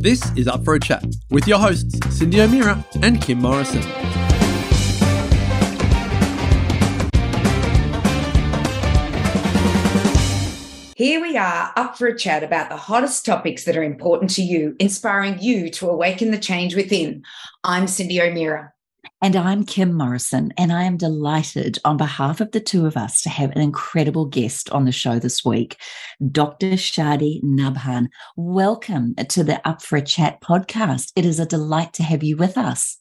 This is Up for a Chat with your hosts, Cyndi O'Meara and Kim Morrison. Here we are, up for a chat about the hottest topics that are important to you, inspiring you to awaken the change within. I'm Cyndi O'Meara. And I'm Kim Morrison, and I am delighted on behalf of the two of us to have an incredible guest on the show this week, Dr. Chadi Nabhan. Welcome to the Up for a Chat podcast. It is a delight to have you with us.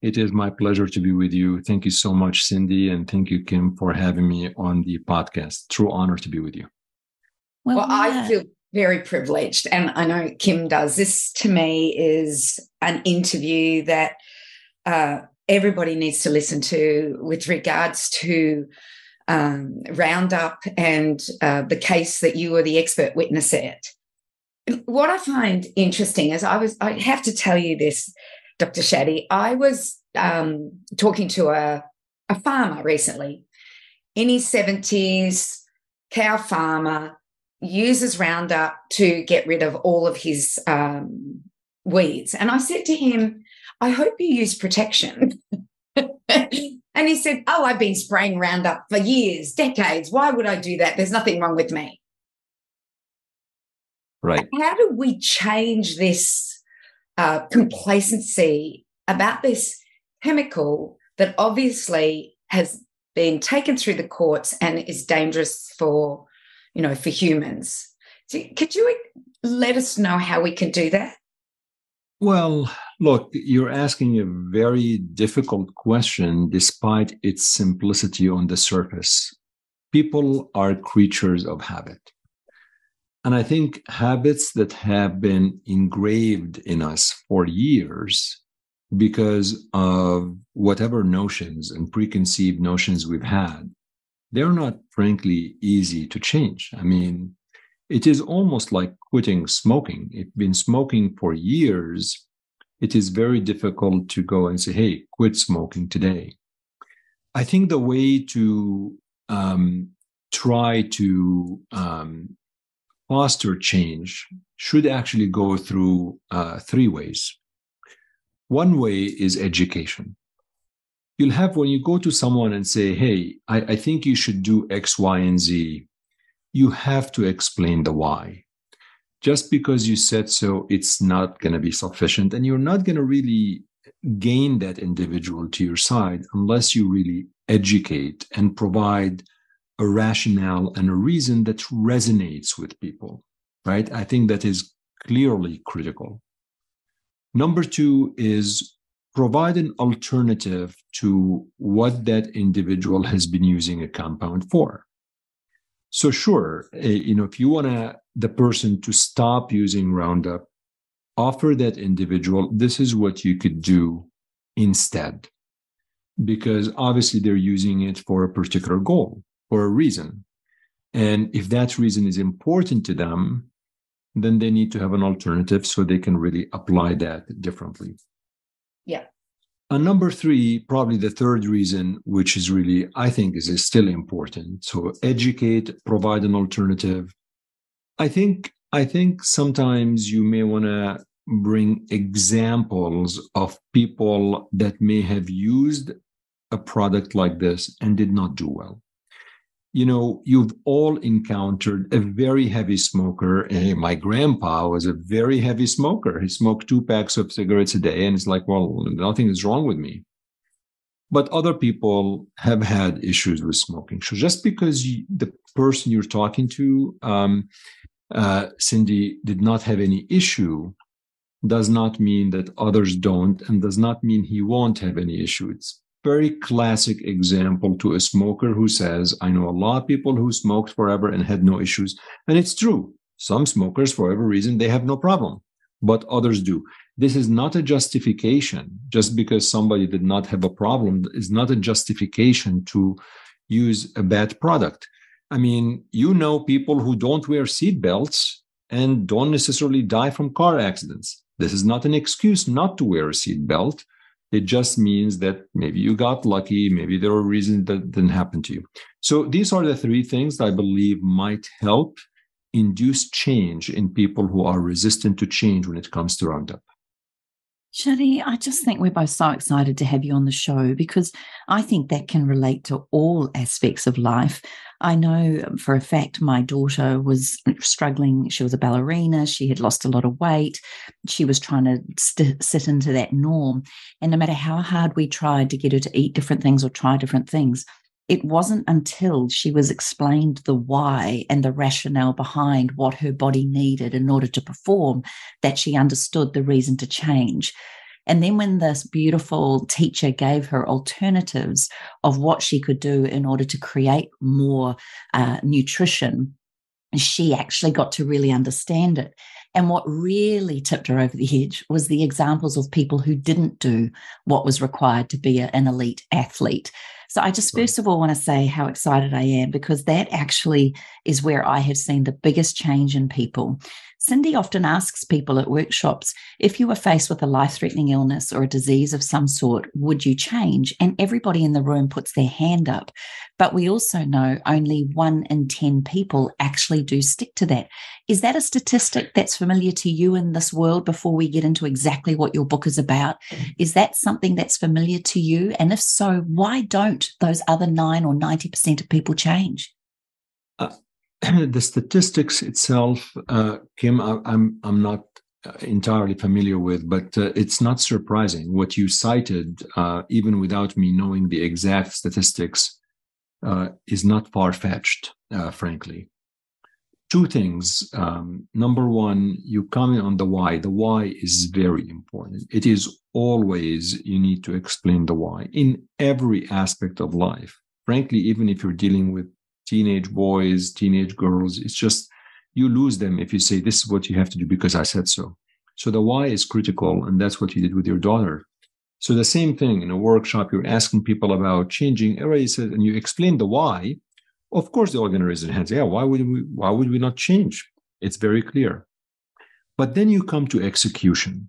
It is my pleasure to be with you. Thank you so much, Cyndi, and thank you, Kim, for having me on the podcast. True honor to be with you. Well, I feel very privileged, and I know Kim does. This, to me, is an interview that everybody needs to listen to with regards to Roundup and the case that you were the expert witness at. What I find interesting is I have to tell you this, Dr. Chadi. I was talking to a farmer recently in his 70s, cow farmer, uses Roundup to get rid of all of his weeds. And I said to him, I hope you use protection. And he said, oh, I've been spraying Roundup for years, decades. Why would I do that? There's nothing wrong with me. Right. How do we change this complacency about this chemical that obviously has been taken through the courts and is dangerous for humans? So could you let us know how we can do that? Well, look, you're asking a very difficult question despite its simplicity on the surface. People are creatures of habit. And I think habits that have been engraved in us for years because of whatever notions and preconceived notions we've had, they're not, frankly, easy to change. I mean, it is almost like quitting smoking. If you've been smoking for years, it is very difficult to go and say, hey, quit smoking today. I think the way to try to foster change should actually go through three ways. One way is education. You'll have, when you go to someone and say, hey, I think you should do X, Y, and Z, you have to explain the why. Just because you said so, it's not going to be sufficient. And you're not going to really gain that individual to your side unless you really educate and provide a rationale and a reason that resonates with people, right? I think that is clearly critical. Number two is provide an alternative to what that individual has been using a compound for. So sure, if you want the person to stop using Roundup, offer that individual, this is what you could do instead. Because obviously they're using it for a particular goal, for a reason. And if that reason is important to them, then they need to have an alternative so they can really apply that differently. Yeah. And number three, probably the third reason, which is really, I think, is still important. So educate, provide an alternative. I think sometimes you may want to bring examples of people that may have used a product like this and did not do well. You've all encountered a very heavy smoker. My grandpa was a very heavy smoker. He smoked 2 packs of cigarettes a day. And it's like, well, nothing is wrong with me. But other people have had issues with smoking. So just because the person you're talking to, Cyndi, did not have any issue, does not mean that others don't, and does not mean he won't have any issue. It's very classic example to a smoker who says, I know a lot of people who smoked forever and had no issues. And it's true. Some smokers, for whatever reason, they have no problem, but others do. This is not a justification. Just because somebody did not have a problem is not a justification to use a bad product. I mean, people who don't wear seatbelts and don't necessarily die from car accidents. This is not an excuse not to wear a seatbelt. It just means that maybe you got lucky. Maybe there were reasons that didn't happen to you. So these are the three things that I believe might help induce change in people who are resistant to change when it comes to Roundup. Chadi, I just think we're both so excited to have you on the show because I think that can relate to all aspects of life. I know for a fact my daughter was struggling. She was a ballerina. She had lost a lot of weight. She was trying to sit into that norm. And no matter how hard we tried to get her to eat different things or try different things, it wasn't until she was explained the why and the rationale behind what her body needed in order to perform that she understood the reason to change. And then when this beautiful teacher gave her alternatives of what she could do in order to create more nutrition, she actually got to really understand it. And what really tipped her over the edge was the examples of people who didn't do what was required to be an elite athlete. So I just first of all want to say how excited I am because that actually is where I have seen the biggest change in people. Cyndi often asks people at workshops, if you were faced with a life-threatening illness or a disease of some sort, would you change? And everybody in the room puts their hand up. But we also know only 1 in 10 people actually do stick to that. Is that a statistic that's familiar to you in this world before we get into exactly what your book is about? Is that something that's familiar to you? And if so, why don't those other 9 or 90% of people change? The statistics itself, Kim, I'm not entirely familiar with, but it's not surprising. What you cited, even without me knowing the exact statistics, is not far-fetched, frankly. 2 things. Number one, you comment on the why. The why is very important. It is always, you need to explain the why in every aspect of life. Frankly, even if you're dealing with teenage boys, teenage girls, it's just you lose them if you say, this is what you have to do because I said so. So the why is critical, and that's what you did with your daughter. So the same thing in a workshop, you're asking people about changing erasers, and you explain the why. Of course, they're all going to raise their hands. Yeah, why would we not change? It's very clear. But then you come to execution.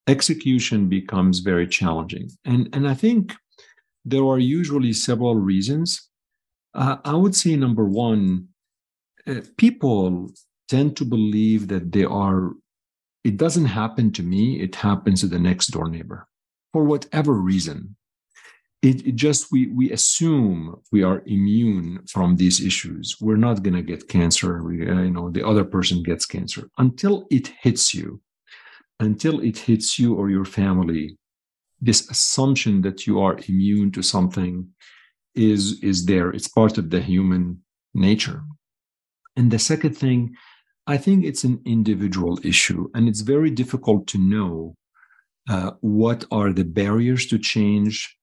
Execution becomes very challenging. And I think there are usually several reasons. I would say number one, people tend to believe that it doesn't happen to me, it happens to the next door neighbor. For whatever reason, it just, we assume we are immune from these issues. We're not going to get cancer. The other person gets cancer until it hits you or your family. This assumption that you are immune to something is there. It's part of the human nature. And the second thing, I think it's an individual issue, and it's very difficult to know what are the barriers to change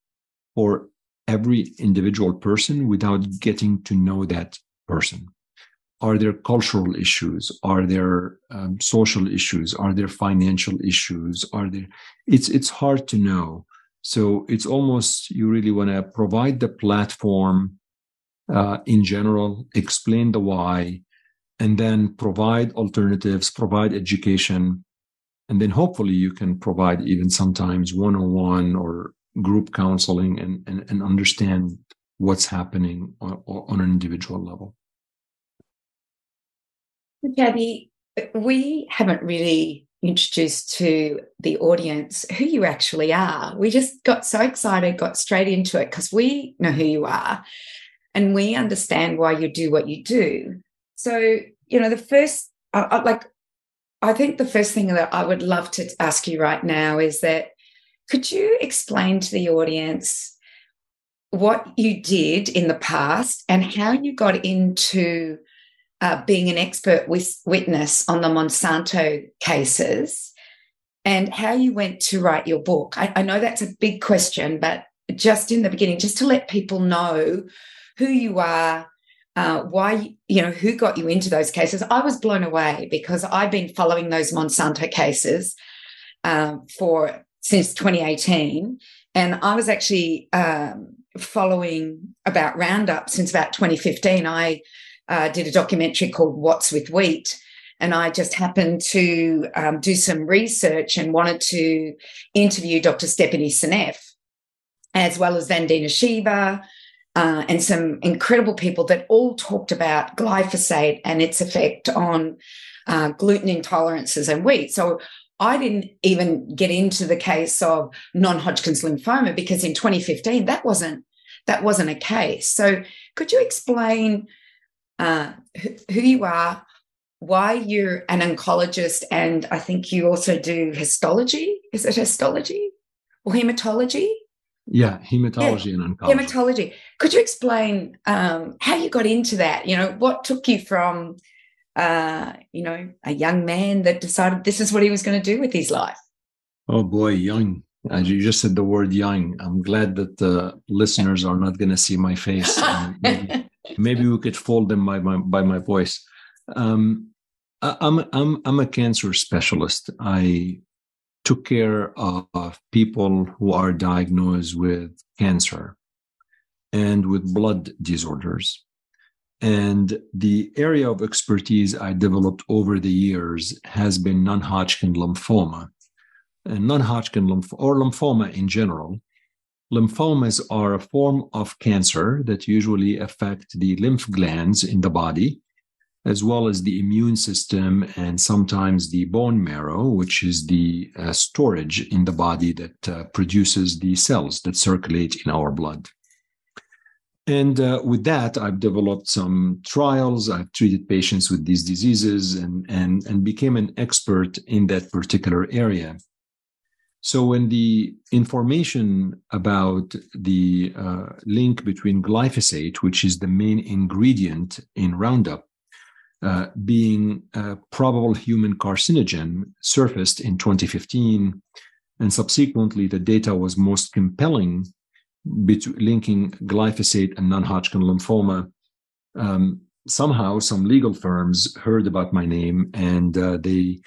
for every individual person without getting to know that person. Are there cultural issues? Are there social issues? Are there financial issues? It's hard to know. So it's almost, you really want to provide the platform in general, explain the why, and then provide alternatives, provide education. And then hopefully you can provide even sometimes one-on-one or group counseling and understand what's happening on an individual level. Chadi, we haven't really introduced to the audience who you actually are. We just got so excited, got straight into it because we know who you are and we understand why you do what you do. So, the first, I think the first thing that I would love to ask you right now is that could you explain to the audience what you did in the past and how you got into being an expert witness on the Monsanto cases and how you went to write your book? I know that's a big question, but just in the beginning, just to let people know who you are, why, who got you into those cases. I was blown away because I've been following those Monsanto cases since 2018. And I was actually following about Roundup since about 2015. I did a documentary called What's with Wheat, and I just happened to do some research and wanted to interview Dr. Stephanie Seneff, as well as Vandana Shiva, and some incredible people that all talked about glyphosate and its effect on gluten intolerances and wheat. So I didn't even get into the case of non-Hodgkin's lymphoma because in 2015 that wasn't a case. So could you explain who you are, why you're an oncologist, and I think you also do histology? Is it histology or hematology? Yeah, hematology and oncology. Hematology. Could you explain how you got into that? What took you from, a young man that decided this is what he was going to do with his life? Oh boy, young. You just said the word young. I'm glad that the listeners are not going to see my face. Maybe we could fool them by my voice. I'm a cancer specialist. I took care of people who are diagnosed with cancer and with blood disorders. And the area of expertise I developed over the years has been non-Hodgkin lymphoma. And non-Hodgkin lymphoma in general. Lymphomas are a form of cancer that usually affect the lymph glands in the body, as well as the immune system and sometimes the bone marrow, which is the storage in the body that produces the cells that circulate in our blood. And with that, I've developed some trials. I've treated patients with these diseases and became an expert in that particular area. So when the information about the link between glyphosate, which is the main ingredient in Roundup, being a probable human carcinogen, surfaced in 2015, and subsequently the data was most compelling linking glyphosate and non-Hodgkin lymphoma, somehow some legal firms heard about my name and they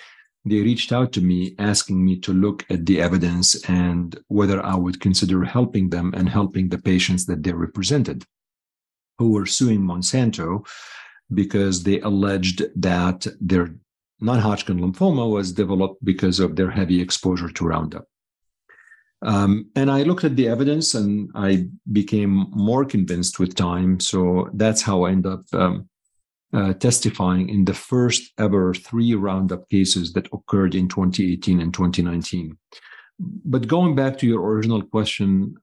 reached out to me asking me to look at the evidence and whether I would consider helping them and helping the patients that they represented, who were suing Monsanto because they alleged that their non-Hodgkin lymphoma was developed because of their heavy exposure to Roundup. And I looked at the evidence and I became more convinced with time. So that's how I ended up testifying in the first ever 3 Roundup cases that occurred in 2018 and 2019. But going back to your original question,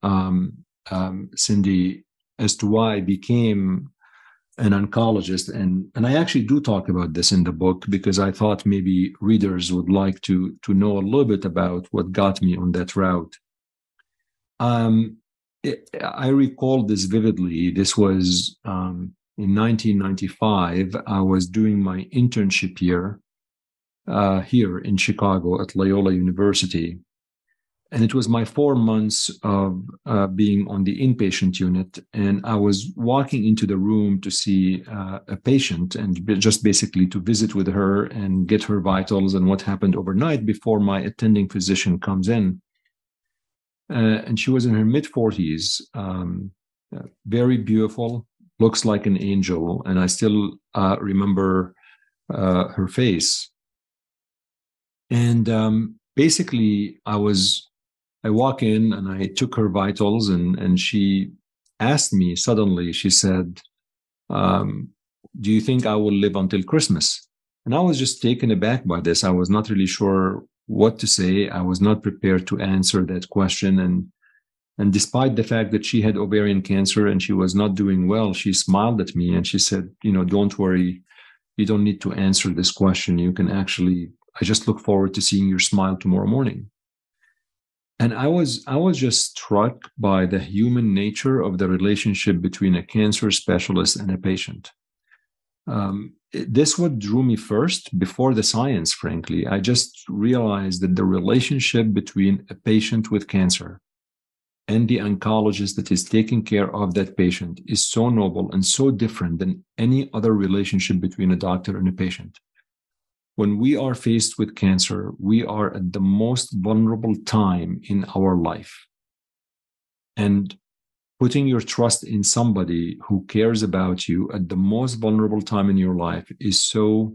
Cyndi, as to why I became an oncologist, and I actually do talk about this in the book because I thought maybe readers would like to know a little bit about what got me on that route. I recall this vividly. This was in 1995, I was doing my internship year here in Chicago at Loyola University. And it was my 4 months of being on the inpatient unit. And I was walking into the room to see a patient and just basically to visit with her and get her vitals and what happened overnight before my attending physician comes in. And she was in her mid-40s, very beautiful, looks like an angel, and I still remember her face. And basically, I walk in and I took her vitals, and she asked me suddenly, she said, do you think I will live until Christmas? And I was just taken aback by this. I was not really sure what to say. I was not prepared to answer that question. And despite the fact that she had ovarian cancer and she was not doing well, she smiled at me and she said, don't worry. You don't need to answer this question. I just look forward to seeing your smile tomorrow morning. And I was just struck by the human nature of the relationship between a cancer specialist and a patient. This what drew me first before the science, frankly. I just realized that the relationship between a patient with cancer and the oncologist that is taking care of that patient is so noble and so different than any other relationship between a doctor and a patient. When we are faced with cancer, we are at the most vulnerable time in our life. And putting your trust in somebody who cares about you at the most vulnerable time in your life is so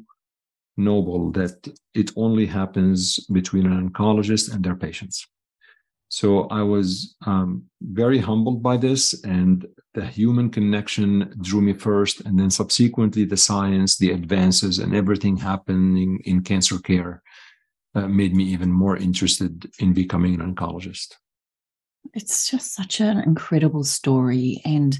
noble that it only happens between an oncologist and their patients. So I was very humbled by this, and the human connection drew me first, and then subsequently the science, the advances, and everything happening in cancer care made me even more interested in becoming an oncologist. It's just such an incredible story, and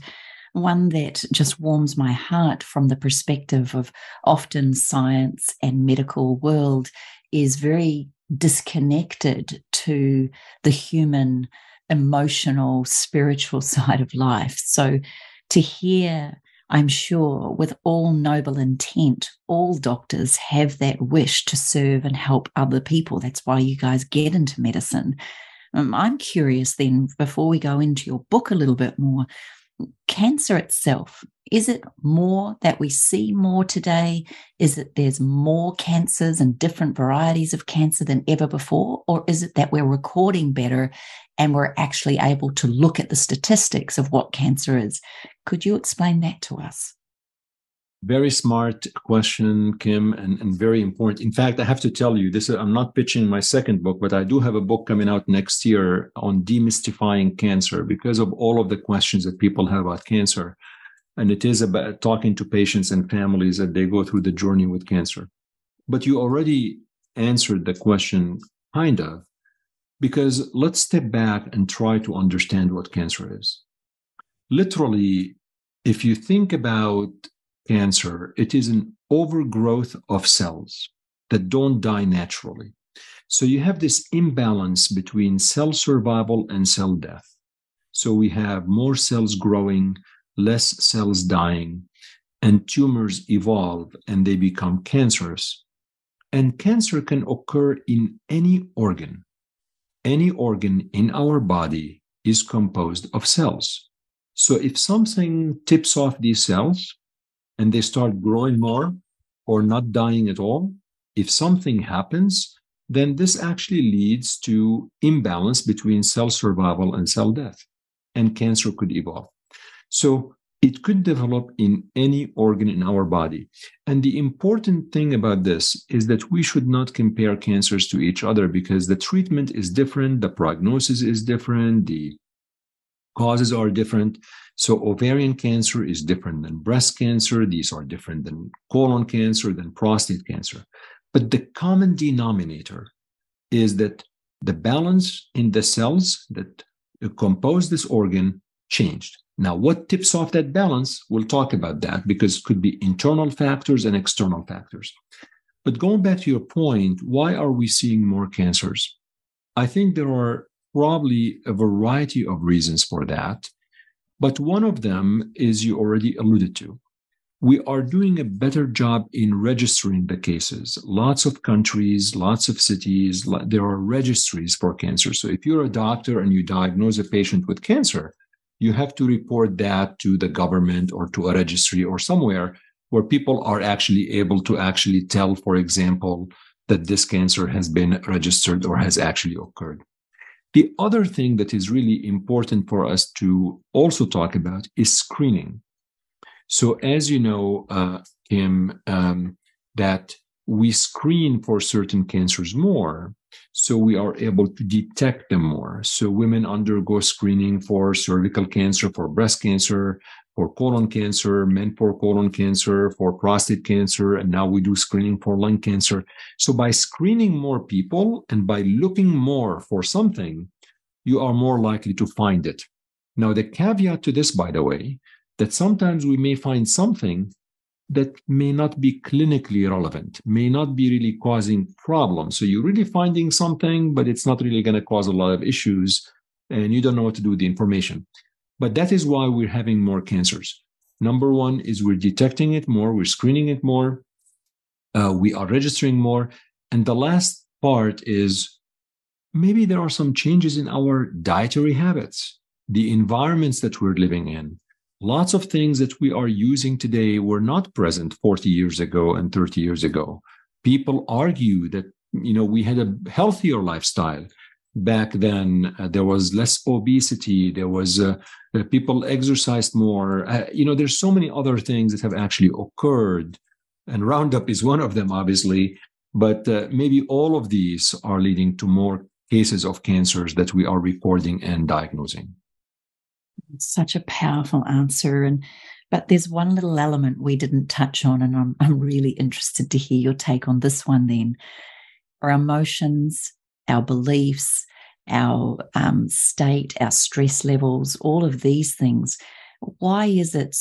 one that just warms my heart from the perspective of often science and medical world is very disconnected to the human, emotional, spiritual side of life. So to hear, I'm sure, with all noble intent, all doctors have that wish to serve and help other people. That's why you guys get into medicine. I'm curious then, before we go into your book a little bit more, cancer itself, is it more that we see more today? Is it there's more cancers and different varieties of cancer than ever before? Or is it that we're recording better and we're actually able to look at the statistics of what cancer is? Could you explain that to us? Very smart question, Kim, and very important. In fact, I have to tell you, I'm not pitching my second book, but I do have a book coming out next year on demystifying cancer because of all of the questions that people have about cancer. And it is about talking to patients and families as they go through the journey with cancer. But you already answered the question, kind of, because let's step back and try to understand what cancer is. Literally, if you think about cancer, it is an overgrowth of cells that don't die naturally. So you have this imbalance between cell survival and cell death. So we have more cells growing, less cells dying, and tumors evolve and they become cancerous. And cancer can occur in any organ. Any organ in our body is composed of cells. So if something tips off these cells, and they start growing more or not dying at all, if something happens, then this actually leads to imbalance between cell survival and cell death, and cancer could evolve. So it could develop in any organ in our body. And the important thing about this is that we should not compare cancers to each other because the treatment is different, the prognosis is different, the causes are different. So ovarian cancer is different than breast cancer. These are different than colon cancer, than prostate cancer. But the common denominator is that the balance in the cells that compose this organ changed. Now, what tips off that balance? We'll talk about that because it could be internal factors and external factors. But going back to your point, why are we seeing more cancers? I think there are probably a variety of reasons for that. But one of them is you already alluded to. We are doing a better job in registering the cases. Lots of countries, lots of cities, there are registries for cancer. So if you're a doctor and you diagnose a patient with cancer, you have to report that to the government or to a registry or somewhere where people are actually able to actually tell, for example, that this cancer has been registered or has actually occurred. The other thing that is really important for us to also talk about is screening. So as you know, Kim, that we screen for certain cancers more, so we are able to detect them more. So women undergo screening for cervical cancer, for breast cancer, for colon cancer, men for colon cancer, for prostate cancer, and now we do screening for lung cancer. So by screening more people and by looking more for something, you are more likely to find it. Now, the caveat to this, by the way, that sometimes we may find something that may not be clinically relevant, may not be really causing problems. So you're really finding something, but it's not really going to cause a lot of issues, and you don't know what to do with the information. But that is why we're having more cancers. Number one is we're detecting it more, we're screening it more, we are registering more. And the last part is maybe there are some changes in our dietary habits, the environments that we're living in. Lots of things that we are using today were not present 40 years ago and 30 years ago. People argue that, we had a healthier lifestyle. Back then, there was less obesity. There was people exercised more. There's so many other things that have actually occurred, and Roundup is one of them, obviously. But maybe all of these are leading to more cases of cancers that we are recording and diagnosing. Such a powerful answer. But there's one little element we didn't touch on, and I'm really interested to hear your take on this one then. Our emotions, our beliefs, our state, our stress levels, all of these things. Why is it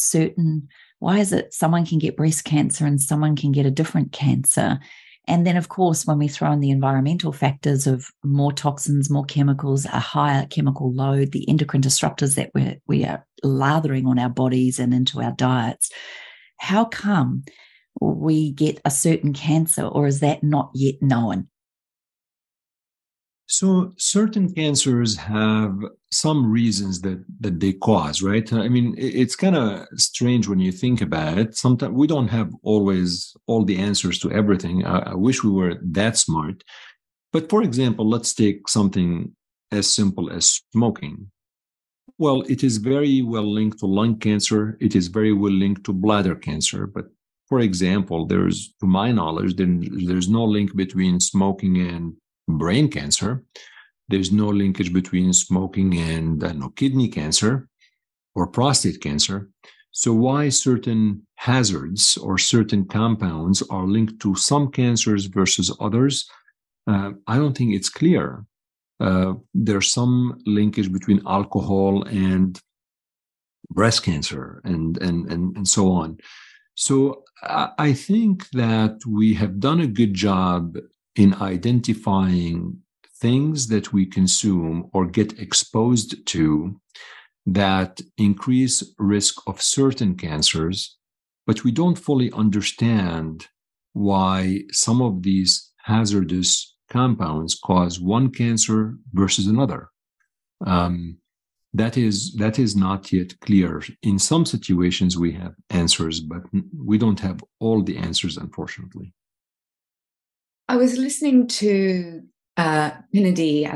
someone can get breast cancer and someone can get a different cancer? And then, of course, when we throw in the environmental factors of more toxins, more chemicals, a higher chemical load, the endocrine disruptors that we are lathering on our bodies and into our diets, how come we get a certain cancer, or is that not yet known? So certain cancers have some reasons that they cause, right? I mean, it's kind of strange when you think about it. Sometimes we don't have always all the answers to everything. I wish we were that smart. But for example, let's take something as simple as smoking. Well, it is very well linked to lung cancer. It is very well linked to bladder cancer. But for example, to my knowledge, there's no link between smoking and brain cancer. There's no linkage between smoking and kidney cancer or prostate cancer. So why certain hazards or certain compounds are linked to some cancers versus others? I don't think it's clear. There's some linkage between alcohol and breast cancer and so on. So I think that we have done a good job in identifying things that we consume or get exposed to that increase risk of certain cancers, but we don't fully understand why some of these hazardous compounds cause one cancer versus another. That is not yet clear. In some situations, we have answers, but we don't have all the answers, unfortunately. I was listening to Kennedy,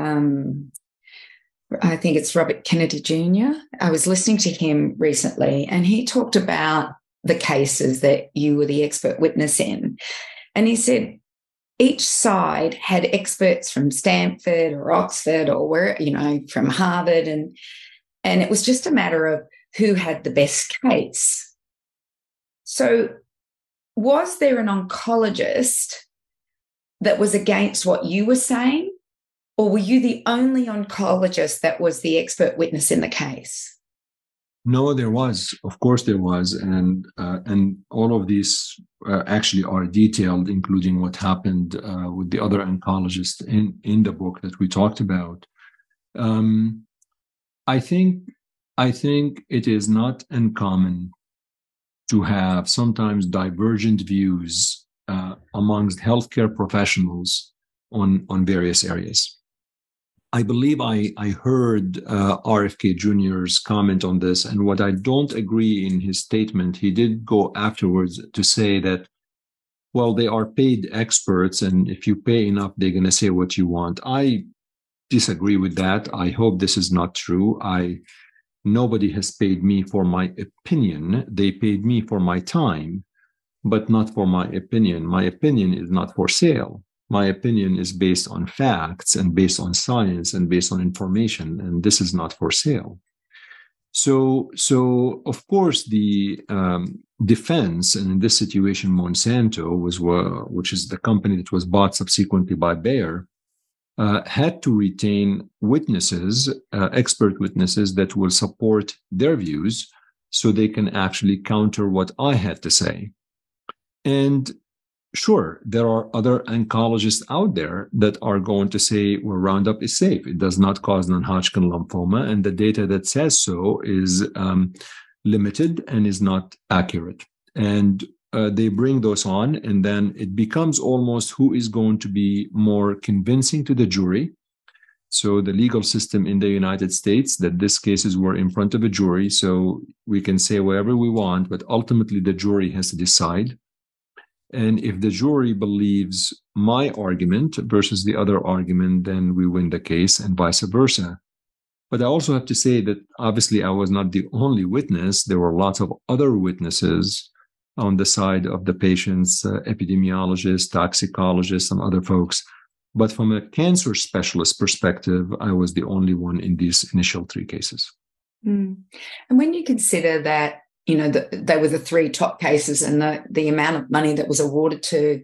I think it's Robert Kennedy Jr. I was listening to him recently, and he talked about the cases that you were the expert witness in. And he said each side had experts from Stanford or Oxford or from Harvard, and it was just a matter of who had the best case. So was there an oncologist that was against what you were saying, or were you the only oncologist that was the expert witness in the case? No, there was. Of course, there was, and all of these actually are detailed, including what happened with the other oncologists in the book that we talked about. I think it is not uncommon to have sometimes divergent views amongst healthcare professionals on various areas. I believe I heard RFK Jr.'s comment on this, and what I don't agree in his statement, he did go afterwards to say that, well, they are paid experts, and if you pay enough, they're going to say what you want. I disagree with that. I hope this is not true. Nobody has paid me for my opinion. They paid me for my time, but not for my opinion. My opinion is not for sale. My opinion is based on facts and based on science and based on information, and this is not for sale. So of course, the defense, and in this situation, Monsanto, which is the company that was bought subsequently by Bayer, had to retain witnesses, expert witnesses that will support their views so they can actually counter what I had to say. And sure, there are other oncologists out there that are going to say, well, Roundup is safe. It does not cause non-Hodgkin lymphoma, and the data that says so is limited and is not accurate. And they bring those on, and then it becomes almost who is going to be more convincing to the jury. So the legal system in the United States, that these cases were in front of a jury, so we can say whatever we want, but ultimately the jury has to decide. And if the jury believes my argument versus the other argument, then we win the case, and vice versa. But I also have to say that obviously I was not the only witness. There were lots of other witnesses on the side of the patients, epidemiologists, toxicologists, and other folks. But from a cancer specialist perspective, I was the only one in these initial 3 cases. And when you consider that, they were the 3 top cases, and the amount of money that was awarded to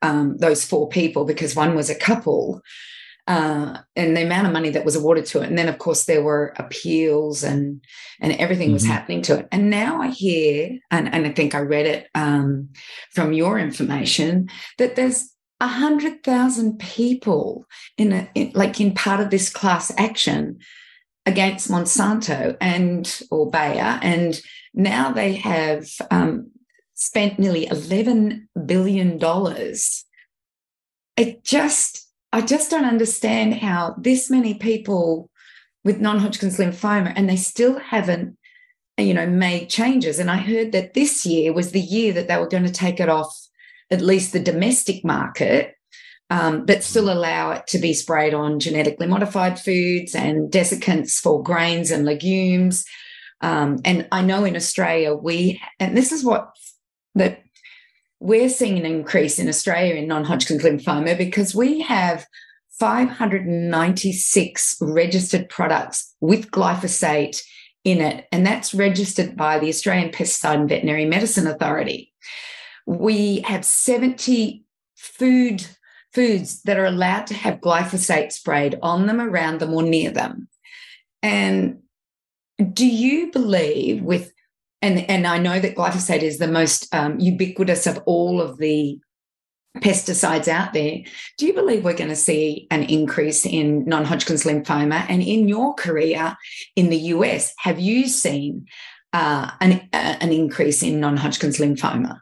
those 4 people, because one was a couple, and the amount of money that was awarded to it. And then, of course, there were appeals and everything was happening to it. And now I hear, and I think I read it from your information, that there's 100,000 people in part of this class action against Monsanto or Bayer, and now they have spent nearly $11 billion. I just don't understand how this many people with non-Hodgkin's lymphoma, and they still haven't, made changes. And I heard that this year was the year that they were going to take it off at least the domestic market, but still allow it to be sprayed on genetically modified foods and desiccants for grains and legumes. And I know in Australia we're seeing an increase in Australia in non-Hodgkin's lymphoma because we have 596 registered products with glyphosate in it, and that's registered by the Australian Pesticide and Veterinary Medicine Authority. We have 70 foods that are allowed to have glyphosate sprayed on them, around them, or near them. And do you believe and I know that glyphosate is the most ubiquitous of all of the pesticides out there. Do you believe we're going to see an increase in non-Hodgkin's lymphoma? And in your career in the US, have you seen an increase in non-Hodgkin's lymphoma?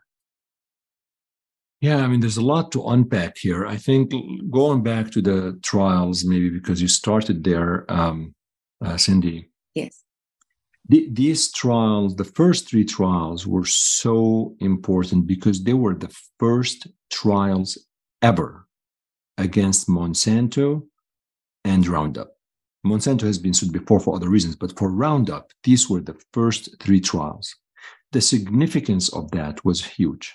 Yeah, I mean, there's a lot to unpack here. I think going back to the trials, maybe because you started there, Cyndi. Yes. These trials, the first 3 trials, were so important because they were the first trials ever against Monsanto and Roundup. Monsanto has been sued before for other reasons, but for Roundup, these were the first 3 trials. The significance of that was huge.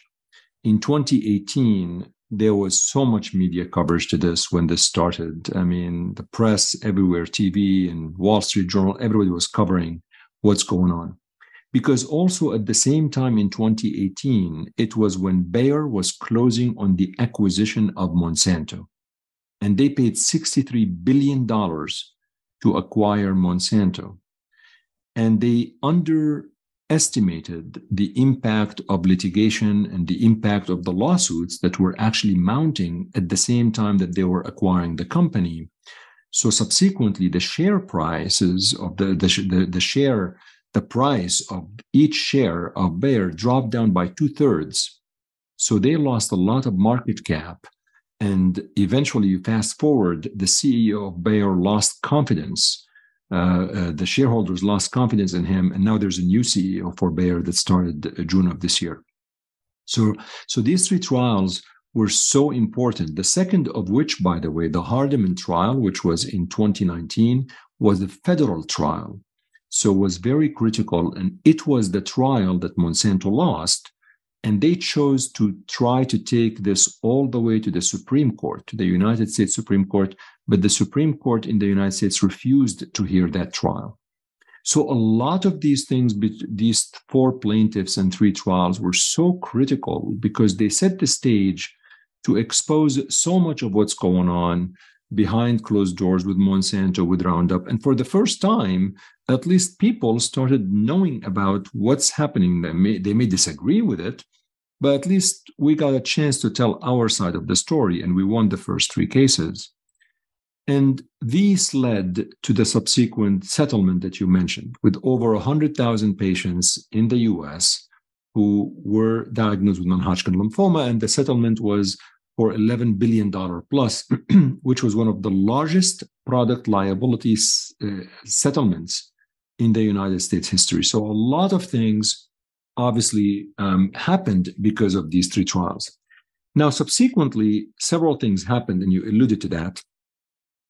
In 2018, there was so much media coverage to this when this started. I mean, the press everywhere, TV and Wall Street Journal, everybody was covering what's going on. Because also at the same time in 2018, it was when Bayer was closing on the acquisition of Monsanto. And they paid $63 billion to acquire Monsanto. And they underestimated the impact of litigation and the impact of the lawsuits that were actually mounting at the same time that they were acquiring the company. So subsequently, the share prices of the price of each share of Bayer dropped down by 2/3. So they lost a lot of market cap. And eventually, you fast forward, the CEO of Bayer lost confidence. The shareholders lost confidence in him. And now there's a new CEO for Bayer that started June of this year. So these 3 trials were so important. The second of which, by the way, the Hardeman trial, which was in 2019, was the federal trial. So it was very critical. And it was the trial that Monsanto lost. And they chose to try to take this all the way to the Supreme Court, to the United States Supreme Court. But the Supreme Court in the United States refused to hear that trial. So a lot of these things, these 4 plaintiffs and 3 trials, were so critical because they set the stage to expose so much of what's going on behind closed doors with Monsanto, with Roundup. And for the first time, at least people started knowing about what's happening. They may disagree with it, but at least we got a chance to tell our side of the story, and we won the first 3 cases. And these led to the subsequent settlement that you mentioned, with over 100,000 patients in the US who were diagnosed with non-Hodgkin lymphoma, and the settlement was for $11 billion plus, which was one of the largest product liability settlements in the United States history. So a lot of things obviously happened because of these 3 trials. Now, subsequently, several things happened, and you alluded to that.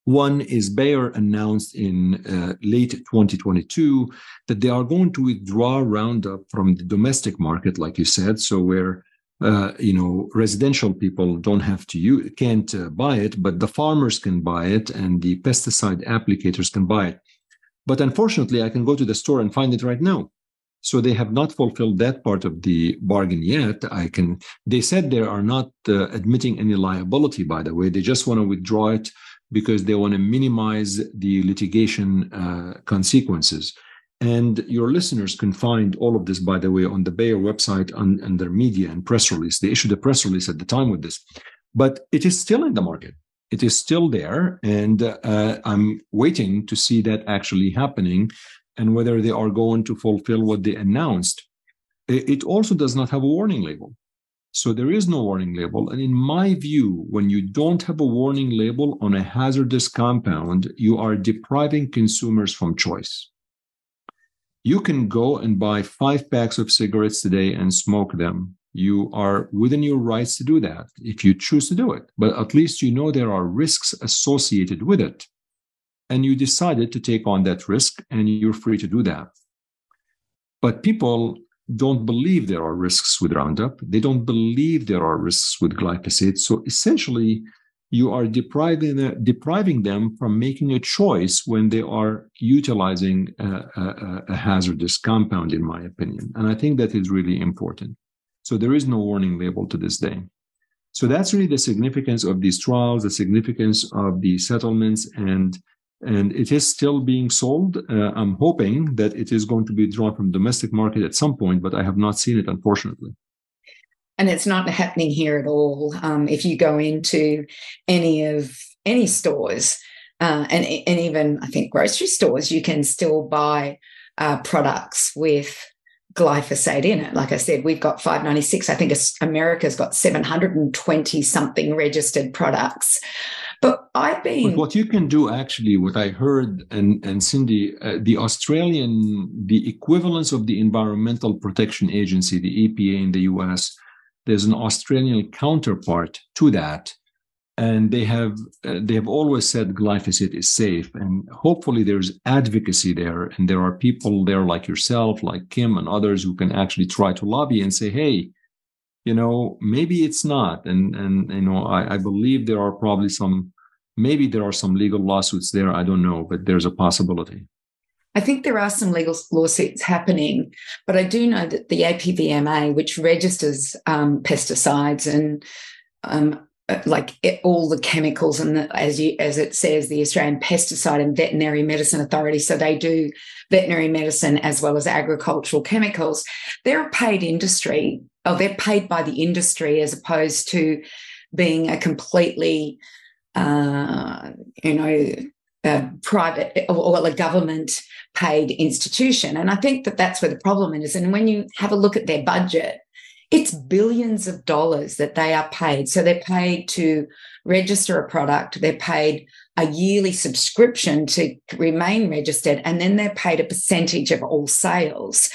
One is Bayer announced in late 2022 that they are going to withdraw Roundup from the domestic market, like you said. So where residential people don't have to can't buy it, but the farmers can buy it and the pesticide applicators can buy it. But unfortunately, I can go to the store and find it right now. So they have not fulfilled that part of the bargain yet. They said they are not admitting any liability, by the way. They just want to withdraw it because they want to minimize the litigation consequences. And your listeners can find all of this, by the way, on the Bayer website under media and press release. They issued a press release at the time with this. But it is still in the market. It is still there. And I'm waiting to see that actually happening and whether they are going to fulfill what they announced. It also does not have a warning label. So there is no warning label. And in my view, when you don't have a warning label on a hazardous compound, you are depriving consumers from choice. You can go and buy 5 packs of cigarettes today and smoke them. You are within your rights to do that if you choose to do it. But at least you know there are risks associated with it. And you decided to take on that risk, and you're free to do that. But people don't believe there are risks with Roundup. They don't believe there are risks with glyphosate. So essentially, you are depriving them from making a choice when they are utilizing a hazardous compound, in my opinion. And I think that is really important. So there is no warning label to this day. So that's really the significance of these trials, the significance of the settlements, and it is still being sold. I'm hoping that it is going to be drawn from domestic market at some point, but I have not seen it, unfortunately. And it's not happening here at all. If you go into any stores, and even I think grocery stores, you can still buy products with glyphosate in it. Like I said, we've got 596. I think America's got 720 something registered products. But But what you can do, actually, what I heard, and Cyndi, the equivalence of the Environmental Protection Agency, the EPA in the US, there's an Australian counterpart to that. And they have always said glyphosate is safe. And hopefully there's advocacy there. And there are people there like yourself, like Kim and others, who can actually try to lobby and say, hey, maybe it's not. And I believe there are probably maybe there are some legal lawsuits there. I don't know, but there's a possibility. I think there are some legal lawsuits happening, but I do know that the APVMA, which registers pesticides and all the chemicals, and as it says, the Australian Pesticide and Veterinary Medicine Authority, so they do veterinary medicine as well as agricultural chemicals. They're a paid industry. They're paid by the industry as opposed to being a completely, private or a government paid institution. And I think that that's where the problem is. And when you have a look at their budget, it's billions of dollars that they are paid. So they're paid to register a product. They're paid a yearly subscription to remain registered. And then they're paid a percentage of all sales.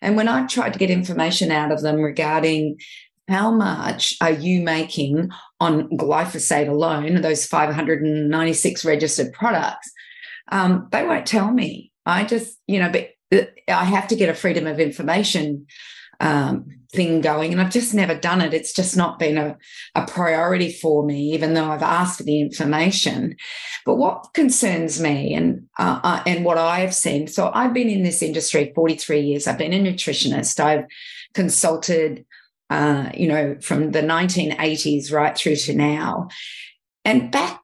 And when I tried to get information out of them regarding how much are you making on glyphosate alone, those 596 registered products, they won't tell me. I just, but I have to get a freedom of information thing going, and I've just never done it. It's just not been a priority for me, even though I've asked for the information. But what concerns me and what I've seen, so I've been in this industry 43 years. I've been a nutritionist. I've consulted, from the 1980s right through to now. And back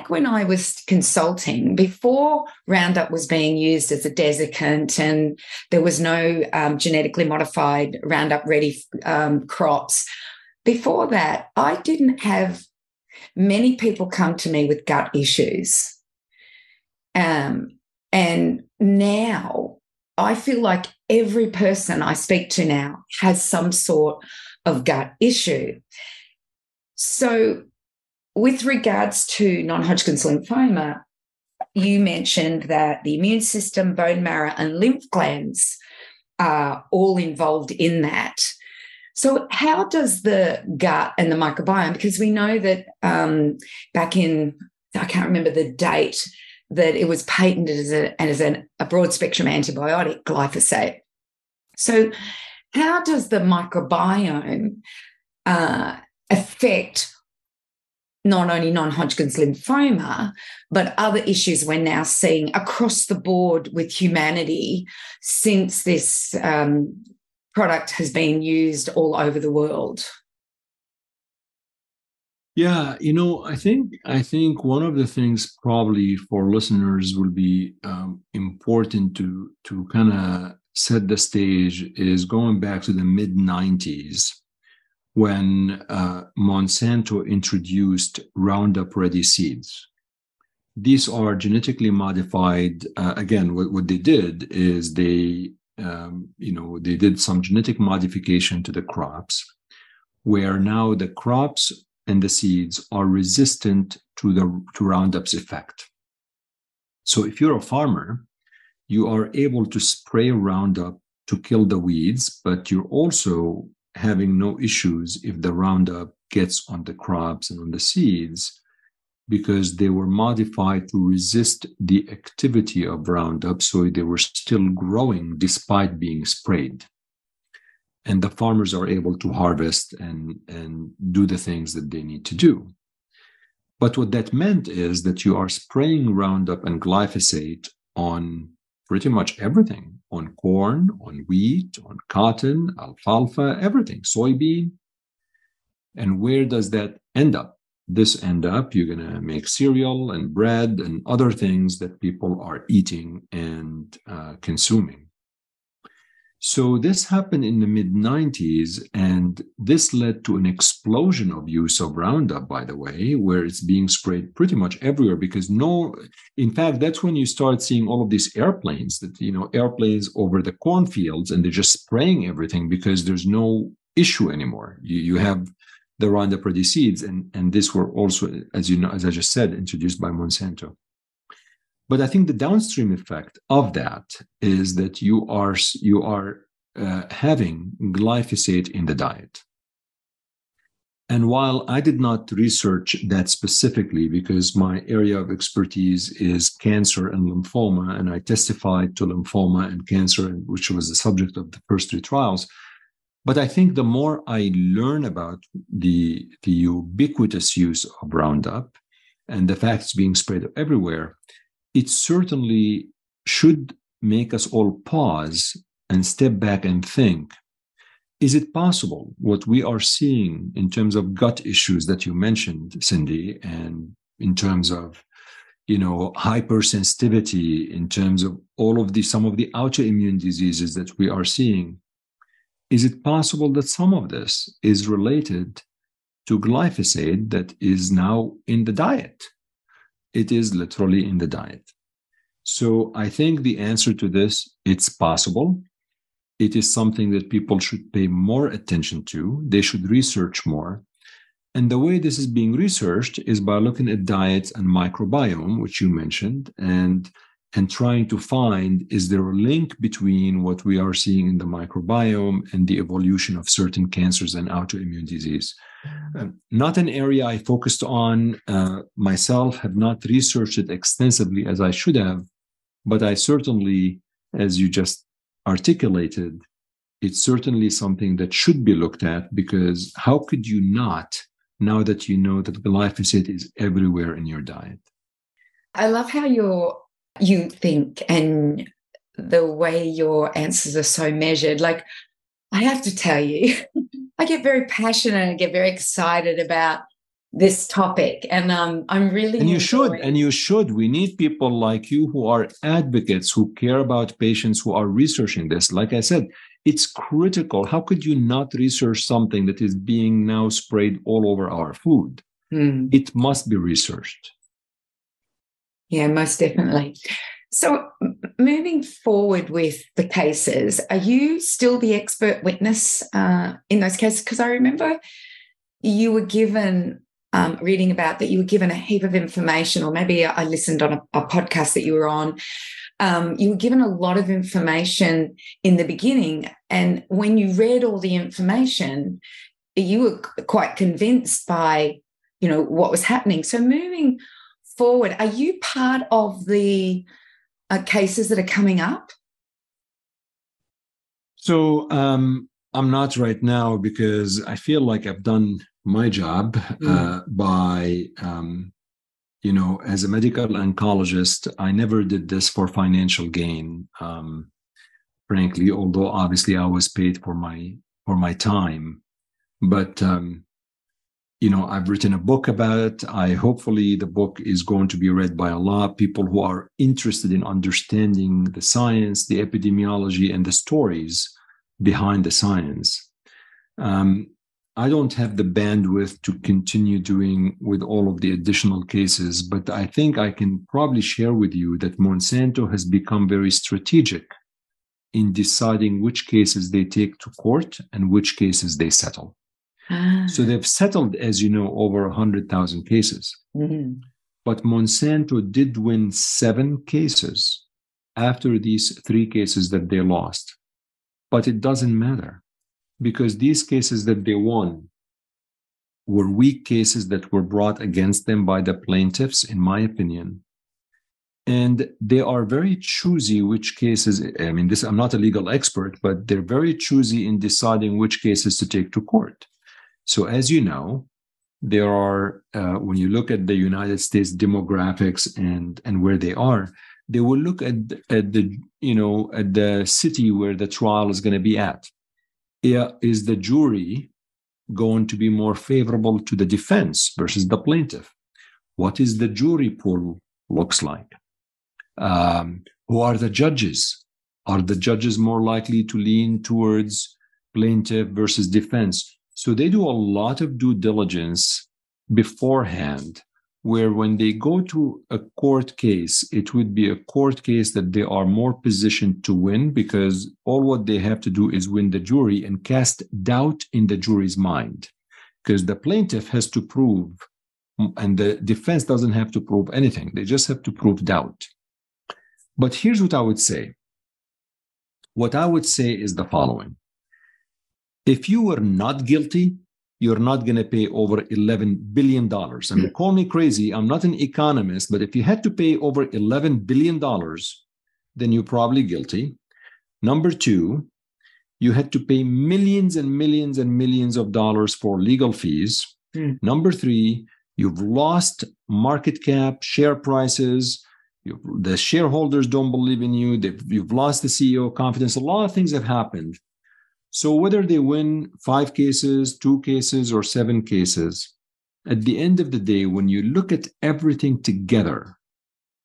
when I was consulting, before Roundup was being used as a desiccant and there was no genetically modified Roundup ready crops, before that, I didn't have many people come to me with gut issues. And now I feel like every person I speak to now has some sort of gut issue. So with regards to non-Hodgkin's lymphoma, you mentioned that the immune system, bone marrow, and lymph glands are all involved in that. So how does the gut and the microbiome, because we know that back in, I can't remember the date, that it was patented as a broad-spectrum antibiotic, glyphosate. So how does the microbiome affect not only non-Hodgkin's lymphoma, but other issues we're now seeing across the board with humanity since this product has been used all over the world? Yeah, I think one of the things probably for listeners will be important to kind of set the stage is going back to the mid-90s when Monsanto introduced Roundup Ready seeds. These are genetically modified. Again, what they did is they did some genetic modification to the crops, where now the crops and the seeds are resistant to Roundup's effect. So if you're a farmer, you are able to spray Roundup to kill the weeds, but you're also having no issues if the Roundup gets on the crops and on the seeds, because they were modified to resist the activity of Roundup, so they were still growing despite being sprayed. And the farmers are able to harvest and do the things that they need to do. But what that meant is that you are spraying Roundup and glyphosate on pretty much everything, on corn, on wheat, on cotton, alfalfa, everything, soybean. And where does that end up? This end up, you're going to make cereal and bread and other things that people are eating and consuming. So this happened in the mid-90s, and this led to an explosion of use of Roundup, by the way, where it's being sprayed pretty much everywhere because in fact, that's when you start seeing all of these airplanes, airplanes over the cornfields, and they're just spraying everything because there's no issue anymore. You have the Roundup Ready seeds, and this were also, as I just said, introduced by Monsanto. But I think the downstream effect of that is that you are having glyphosate in the diet. And while I did not research that specifically because my area of expertise is cancer and lymphoma, and I testified to lymphoma and cancer, which was the subject of the first 3 trials, but I think the more I learn about the ubiquitous use of Roundup and the fact it's being sprayed everywhere, it certainly should make us all pause and step back and think, is it possible what we are seeing in terms of gut issues that you mentioned, Cyndi, and in terms of, hypersensitivity, in terms of some of the autoimmune diseases that we are seeing, is it possible that some of this is related to glyphosate that is now in the diet? It is literally in the diet. So I think the answer to this, it's possible. It is something that people should pay more attention to. They should research more. And the way this is being researched is by looking at diets and microbiome, which you mentioned, and trying to find, is there a link between what we are seeing in the microbiome and the evolution of certain cancers and autoimmune disease? Not an area I focused on myself, have not researched it extensively as I should have, but I certainly, as you just articulated, it's certainly something that should be looked at, because how could you not, now that you know that glyphosate is everywhere in your diet? I love how you think and the way your answers are so measured. Like, I have to tell you, I get very passionate and get very excited about this topic, and I'm really and you should. We need people like you who are advocates, who care about patients, who are researching this. Like I said, it's critical. How could you not research something that is being now sprayed all over our food? It must be researched. Yeah, most definitely. So moving forward with the cases, are you still the expert witness in those cases? Because I remember you were given, reading about that, you were given a heap of information, or maybe I listened on a podcast that you were on. You were given a lot of information in the beginning, and when you read all the information, you were quite convinced by, what was happening. So moving forward, are you part of the cases that are coming up? So I'm not right now because I feel like I've done my job by, as a medical oncologist, I never did this for financial gain, frankly, although obviously I was paid for my time. But, I've written a book about it. Hopefully the book is going to be read by a lot of people who are interested in understanding the science, the epidemiology, and the stories behind the science. I don't have the bandwidth to continue doing with all of the additional cases, but I think I can probably share with you that Monsanto has become very strategic in deciding which cases they take to court and which cases they settle. So they've settled, as you know, over 100,000 cases. Mm-hmm. But Monsanto did win 7 cases after these 3 cases that they lost. But it doesn't matter, because these cases that they won were weak cases that were brought against them by the plaintiffs, in my opinion. And they are very choosy which cases, I'm not a legal expert, but they're very choosy in deciding which cases to take to court. So as you know, there are, when you look at the United States demographics and where they are, they will look at the city where the trial is going to be at. Is the jury going to be more favorable to the defense versus the plaintiff? What is the jury pool looks like? Who are the judges? Are the judges more likely to lean towards plaintiff versus defense? So they do a lot of due diligence beforehand, where when they go to a court case, it would be a court case that they are more positioned to win, because all what they have to do is win the jury and cast doubt in the jury's mind, because the plaintiff has to prove, and the defense doesn't have to prove anything. They just have to prove doubt. But here's what I would say. What I would say is the following. If you were not guilty, you're not going to pay over $11 billion. Call me crazy. I'm not an economist, but if you had to pay over $11 billion, then you're probably guilty. Number 2, you had to pay millions and millions and millions of dollars for legal fees. Number 3, you've lost market cap, share prices. The shareholders don't believe in you. You've lost the CEO confidence. A lot of things have happened. So whether they win 5 cases, 2 cases, or 7 cases, at the end of the day, when you look at everything together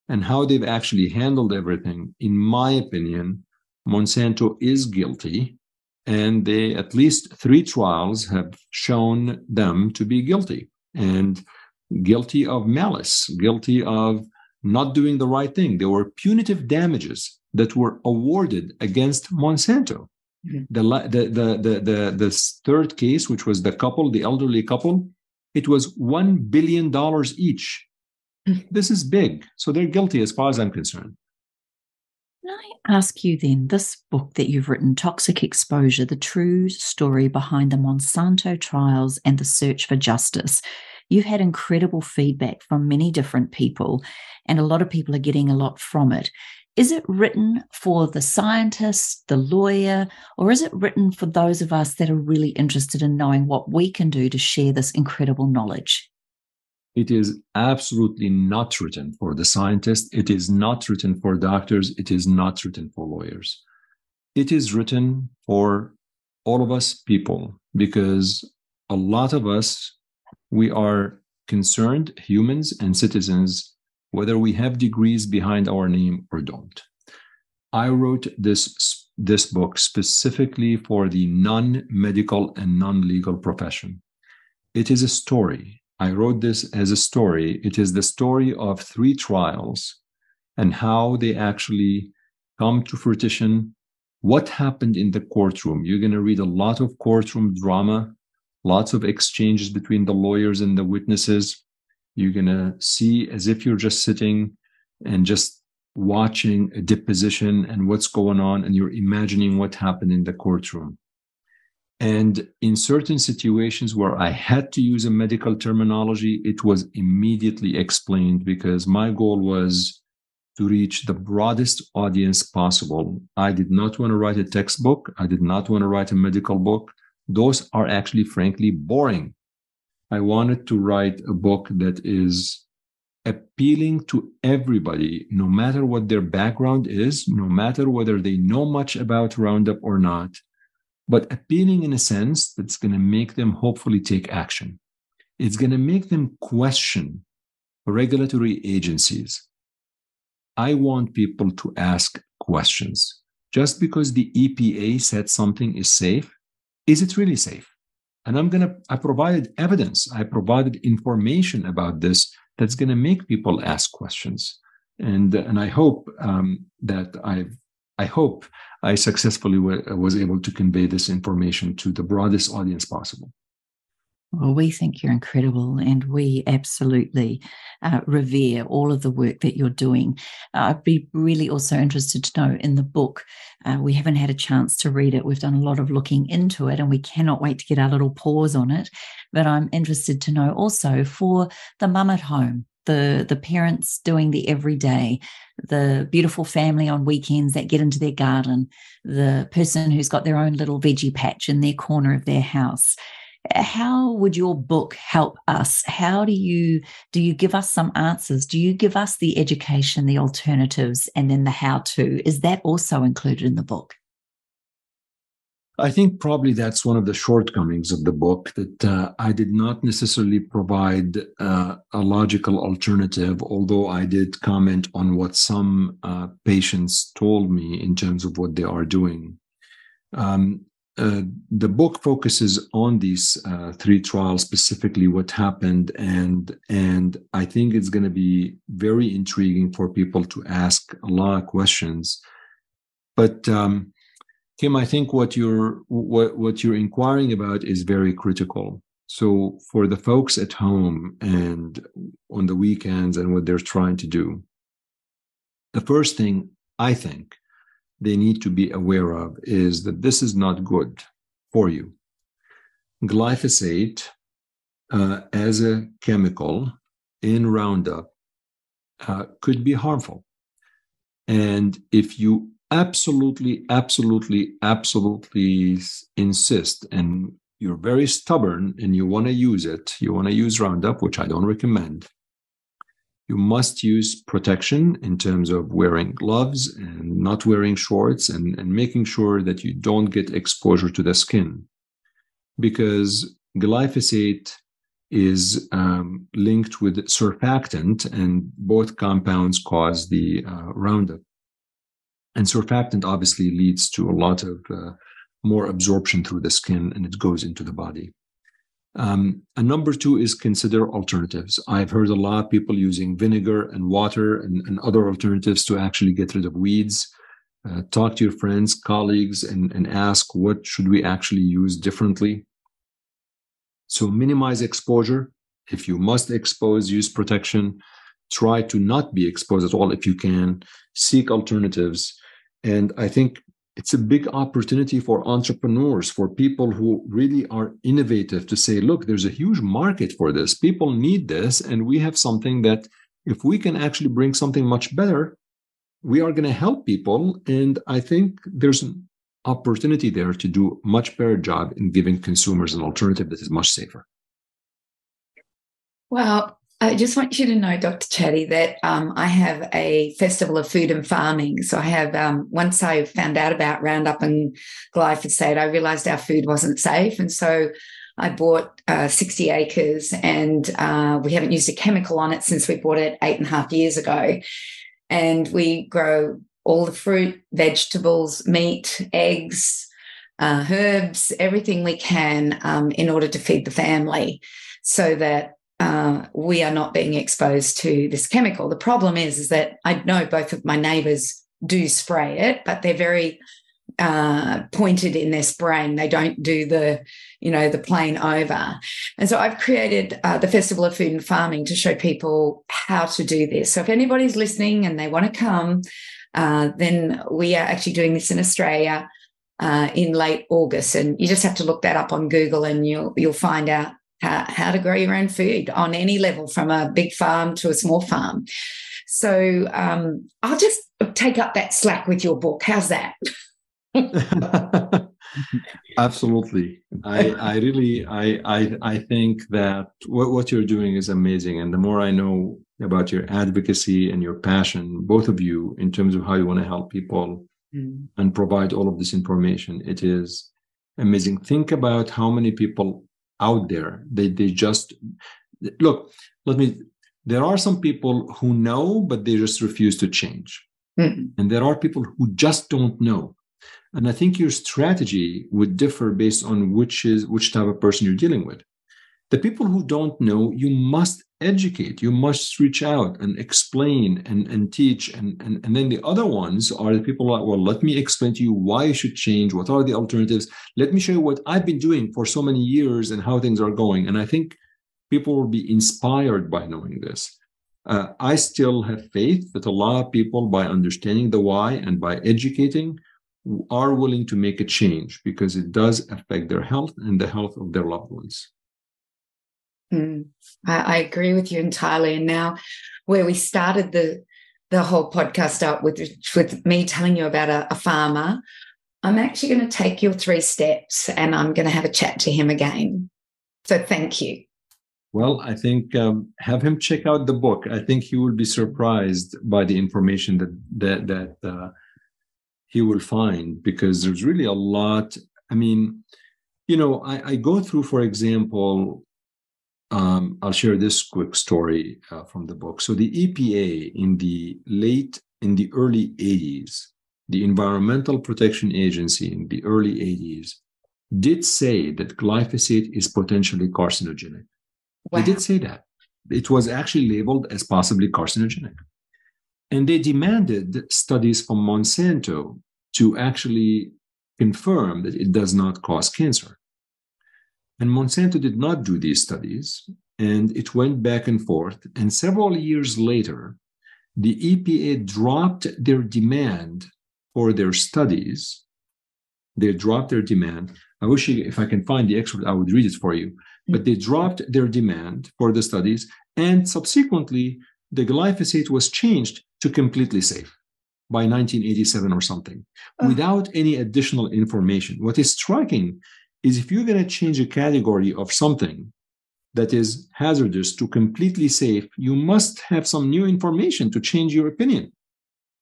and how they've actually handled everything, in my opinion, Monsanto is guilty, and at least 3 trials have shown them to be guilty, and guilty of malice, guilty of not doing the right thing. There were punitive damages that were awarded against Monsanto. The third case, which was the elderly couple, it was $1 billion each. This is big. So they're guilty as far as I'm concerned. Can I ask you then, this book that you've written, Toxic Exposure, the true story behind the Monsanto trials and the search for justice, you've had incredible feedback from many different people, and a lot of people are getting a lot from it. Is it written for the scientist, the lawyer, or is it written for those of us that are really interested in knowing what we can do to share this incredible knowledge? It is absolutely not written for the scientist. It is not written for doctors. It is not written for lawyers. It is written for all of us people, because a lot of us, we are concerned humans and citizens, whether we have degrees behind our name or don't. I wrote this book specifically for the non-medical and non-legal profession. It is a story. I wrote this as a story. It is the story of 3 trials and how they actually come to fruition, what happened in the courtroom. You're going to read a lot of courtroom drama, lots of exchanges between the lawyers and the witnesses. You're going to see as if you're just sitting and just watching a deposition and what's going on, and you're imagining what happened in the courtroom. And in certain situations where I had to use a medical terminology, it was immediately explained, because my goal was to reach the broadest audience possible. I did not want to write a textbook. I did not want to write a medical book. Those are actually, frankly, boring. I wanted to write a book that is appealing to everybody, no matter what their background is, no matter whether they know much about Roundup or not, but appealing in a sense that's going to make them hopefully take action. It's going to make them question regulatory agencies. I want people to ask questions. Just because the EPA said something is safe, is it really safe? And I provided evidence, I provided information about this that's going to make people ask questions. And I hope I successfully was able to convey this information to the broadest audience possible. Well, we think you're incredible, and we absolutely revere all of the work that you're doing. I'd be really also interested to know, in the book, we haven't had a chance to read it. We've done a lot of looking into it, and we cannot wait to get our little paws on it. But I'm interested to know also, for the mum at home, the parents doing the everyday, the beautiful family on weekends that get into their garden, the person who's got their own little veggie patch in their corner of their house. How would your book help us? How do you give us some answers? Do you give us the education, the alternatives, and then the how-to? Is that also included in the book? I think probably that's one of the shortcomings of the book, that I did not necessarily provide a logical alternative, although I did comment on what some patients told me in terms of what they are doing. The book focuses on these 3 trials, specifically what happened, and I think it's going to be very intriguing for people to ask a lot of questions. But Kim, I think what you're inquiring about is very critical. So for the folks at home and on the weekends and what they're trying to do, the first thing I think they need to be aware of is that this is not good for you. Glyphosate as a chemical in Roundup could be harmful. And if you absolutely insist, and you're very stubborn and you want to use Roundup, which I don't recommend, you must use protection in terms of wearing gloves and not wearing shorts, and making sure that you don't get exposure to the skin. Because glyphosate is linked with surfactant, and both compounds cause the Roundup. And surfactant obviously leads to a lot of more absorption through the skin, and it goes into the body. And number 2 is consider alternatives. I've heard a lot of people using vinegar and water and other alternatives to actually get rid of weeds. Talk to your friends, colleagues, and ask, what should we actually use differently? So minimize exposure. If you must expose, use protection. Try to not be exposed at all if you can. Seek alternatives. And I think it's a big opportunity for entrepreneurs, for people who really are innovative, to say, look, there's a huge market for this. People need this. And we have something that, if we can actually bring something much better, we are going to help people. And I think there's an opportunity there to do a much better job in giving consumers an alternative that is much safer. Well, I just want you to know, Dr. Chadi, that I have a festival of food and farming. So I have, once I found out about Roundup and glyphosate, I realized our food wasn't safe. And so I bought 60 acres, and we haven't used a chemical on it since we bought it 8.5 years ago. And we grow all the fruit, vegetables, meat, eggs, herbs, everything we can in order to feed the family, so that we are not being exposed to this chemical. The problem is that I know both of my neighbours do spray it, but they're very pointed in their spraying. They don't do the plain over. And so I've created the Festival of Food and Farming to show people how to do this. So if anybody's listening and they want to come, then we are actually doing this in Australia in late August. And you just have to look that up on Google, and you'll find out how to grow your own food on any level, from a big farm to a small farm. So I'll just take up that slack with your book. How's that? Absolutely. I think that what you're doing is amazing. And the more I know about your advocacy and your passion, both of you, in terms of how you want to help people and provide all of this information, it is amazing. Think about how many people out there, they just look, there are some people who know, but they just refuse to change. And there are people who just don't know. And I think your strategy would differ based on which type of person you're dealing with. The people who don't know, you must educate, you must reach out and explain and teach. And then the other ones are the people like, well, let me explain to you why you should change. What are the alternatives? Let me show you what I've been doing for so many years and how things are going. And I think people will be inspired by knowing this. I still have faith that a lot of people, by understanding the why and by educating, are willing to make a change, because it does affect their health and the health of their loved ones. I agree with you entirely. And now, where we started the whole podcast up with me telling you about a farmer, I'm actually going to take your 3 steps and I'm going to have a chat to him again. So thank you. Well, I think have him check out the book. I think he will be surprised by the information that he will find, because there's really a lot. I mean, I go through, for example, I'll share this quick story from the book. So the EPA in the early 80s, the Environmental Protection Agency in the early 80s did say that glyphosate is potentially carcinogenic. Wow. They did say that. It was actually labeled as possibly carcinogenic. And they demanded studies from Monsanto to actually confirm that it does not cause cancer. And Monsanto did not do these studies, and it went back and forth. And several years later, the EPA dropped their demand for their studies. They dropped their demand. I wish if I can find the excerpt, I would read it for you. But they dropped their demand for the studies, and subsequently, the glyphosate was changed to completely safe by 1987 or something, without any additional information. What is striking is, if you're going to change a category of something that is hazardous to completely safe, you must have some new information to change your opinion.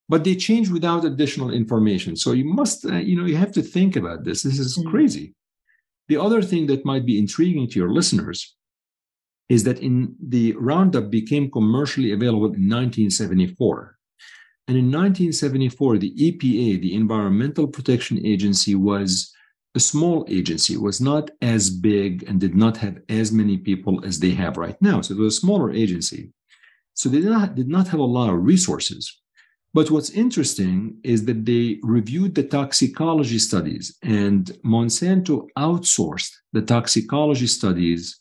But they change without additional information. So you must, you have to think about this. This is crazy. The other thing that might be intriguing to your listeners is that the Roundup became commercially available in 1974. And in 1974, the EPA, the Environmental Protection Agency, was a small agency, was not as big and did not have as many people as they have right now. So it was a smaller agency. So they did not have a lot of resources. But what's interesting is that they reviewed the toxicology studies, and Monsanto outsourced the toxicology studies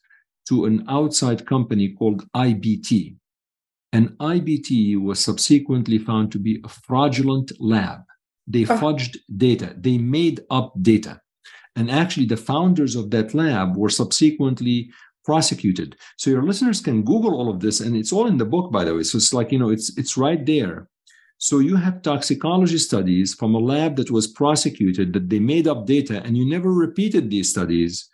to an outside company called IBT. And IBT was subsequently found to be a fraudulent lab. They fudged data. They made up data. And actually, the founders of that lab were subsequently prosecuted. So your listeners can Google all of this, and it's all in the book, by the way. So it's like, it's right there. So you have toxicology studies from a lab that was prosecuted, that they made up data, and you never repeated these studies.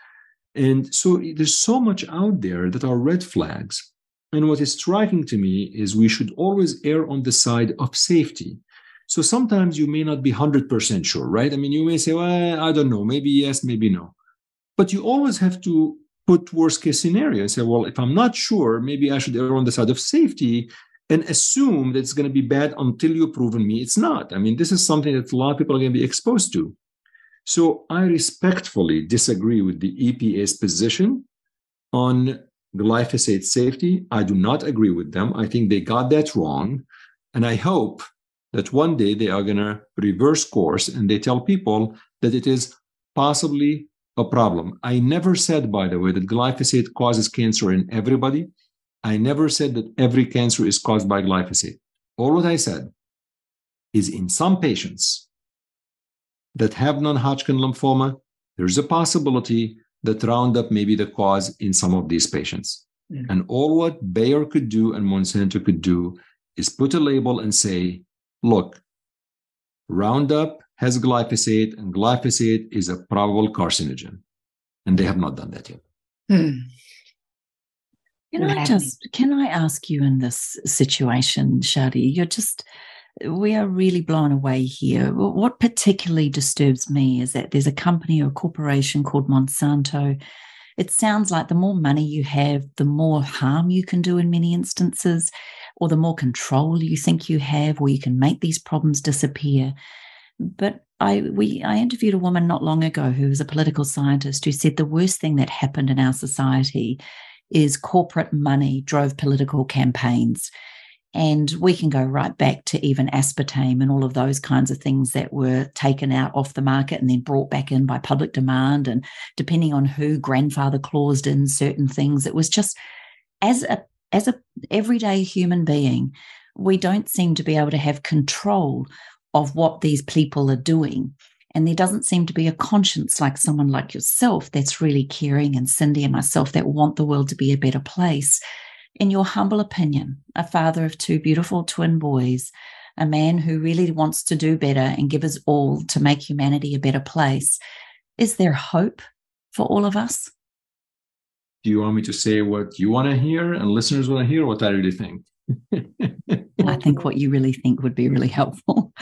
And so there's so much out there that are red flags. And what is striking to me is we should always err on the side of safety. So sometimes you may not be 100% sure, right? I mean, you may say, well, I don't know, maybe yes, maybe no. But you always have to put worst case scenario and say, well, if I'm not sure, maybe I should err on the side of safety and assume that it's going to be bad until you've proven me it's not. I mean, this is something that a lot of people are going to be exposed to. So I respectfully disagree with the EPA's position on glyphosate safety. I do not agree with them. I think they got that wrong. And I hope that one day they are going to reverse course and they tell people that it is possibly a problem. I never said, by the way, that glyphosate causes cancer in everybody. I never said that every cancer is caused by glyphosate. All what I said is, in some patients that have non-Hodgkin lymphoma, there's a possibility that Roundup may be the cause in some of these patients. And all what Bayer could do and Monsanto could do is put a label and say, look, Roundup has glyphosate, and glyphosate is a probable carcinogen. And they have not done that yet. Can I ask you in this situation, Chadi, we are really blown away here. What particularly disturbs me is that there's a company or a corporation called Monsanto. It sounds like the more money you have, the more harm you can do in many instances, or the more control you think you have, or you can make these problems disappear. But I interviewed a woman not long ago who was a political scientist who said the worst thing that happened in our society is corporate money drove political campaigns. And we can go right back to even aspartame and all of those kinds of things that were taken out off the market and then brought back in by public demand. And depending on who grandfather claused in certain things, it was just as a everyday human being, we don't seem to be able to have control of what these people are doing. And there doesn't seem to be a conscience like someone like yourself that's really caring, and Cyndi and myself that want the world to be a better place. In your humble opinion, a father of two beautiful twin boys, a man who really wants to do better and give his all to make humanity a better place, is there hope for all of us? Do you want me to say what you want to hear and listeners want to hear, what I really think? I think what you really think would be really helpful.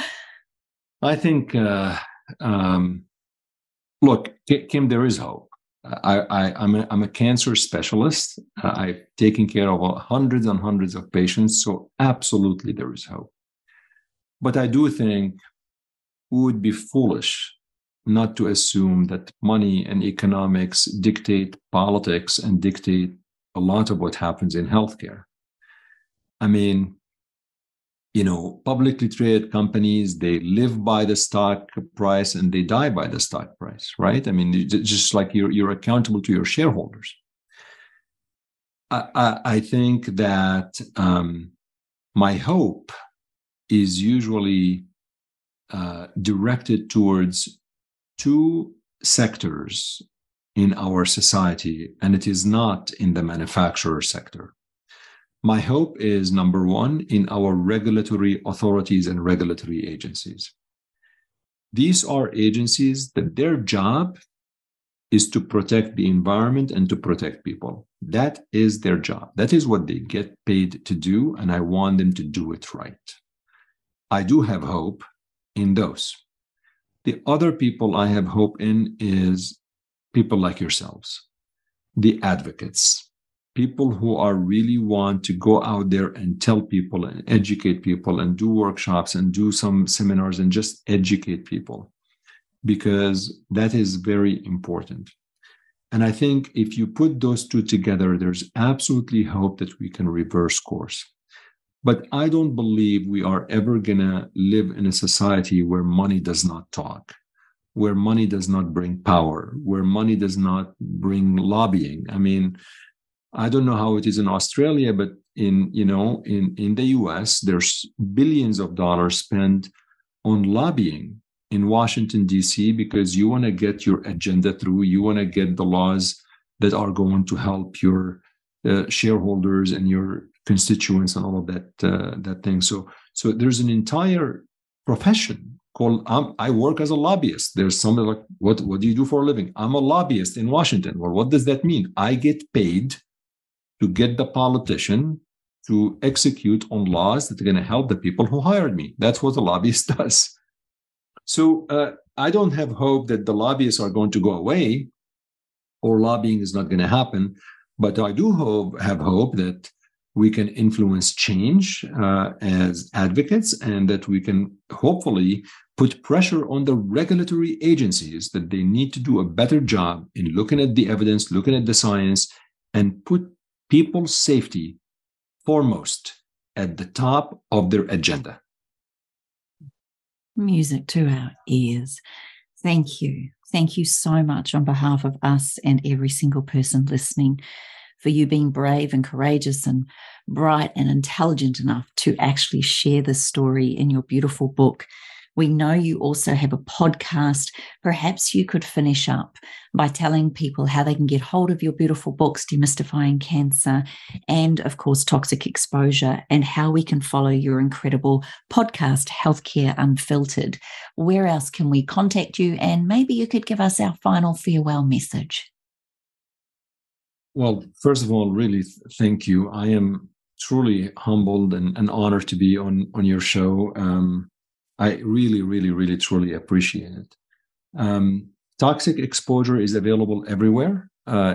I think, look, Kim, there is hope. I'm a cancer specialist. I've taken care of hundreds and hundreds of patients, so absolutely there is hope. But I do think we would be foolish not to assume that money and economics dictate politics and dictate a lot of what happens in healthcare. I mean, publicly traded companies, they live by the stock price and they die by the stock price, right? I mean, just like you're accountable to your shareholders. I think that my hope is usually directed towards two sectors in our society, and it is not in the manufacturer sector. My hope is, number one, in our regulatory authorities and regulatory agencies. These are agencies that their job is to protect the environment and to protect people. That is their job. That is what they get paid to do, and I want them to do it right. I do have hope in those. The other people I have hope in is people like yourselves, the advocates. People who are really want to go out there and tell people and educate people and do workshops and do some seminars and just educate people, because that is very important. And I think if you put those two together, there's absolutely hope that we can reverse course. But I don't believe we are ever going to live in a society where money does not talk, where money does not bring power, where money does not bring lobbying. I mean, I don't know how it is in Australia, but in the US, there's billions of dollars spent on lobbying in Washington, D.C., because you want to get your agenda through. You want to get the laws that are going to help your shareholders and your constituents and all of that thing. So there's an entire profession called, I work as a lobbyist. There's somebody like, what do you do for a living? I'm a lobbyist in Washington. Well, what does that mean? I get paid to get the politician to execute on laws that are going to help the people who hired me. That's what a lobbyist does. So I don't have hope that the lobbyists are going to go away or lobbying is not going to happen. But I do have hope that we can influence change as advocates, and that we can hopefully put pressure on the regulatory agencies that they need to do a better job in looking at the evidence, looking at the science, and put people's safety foremost at the top of their agenda. Music to our ears. Thank you. Thank you so much on behalf of us and every single person listening, for you being brave and courageous and bright and intelligent enough to actually share this story in your beautiful book, We know you also have a podcast. Perhaps you could finish up by telling people how they can get hold of your beautiful books, Demystifying Cancer, and of course, Toxic Exposure, and how we can follow your incredible podcast, Healthcare Unfiltered. Where else can we contact you? And maybe you could give us our final farewell message. Well, first of all, really thank you. I am truly humbled and honored to be on your show. I really, really, really, truly appreciate it. Toxic Exposure is available everywhere.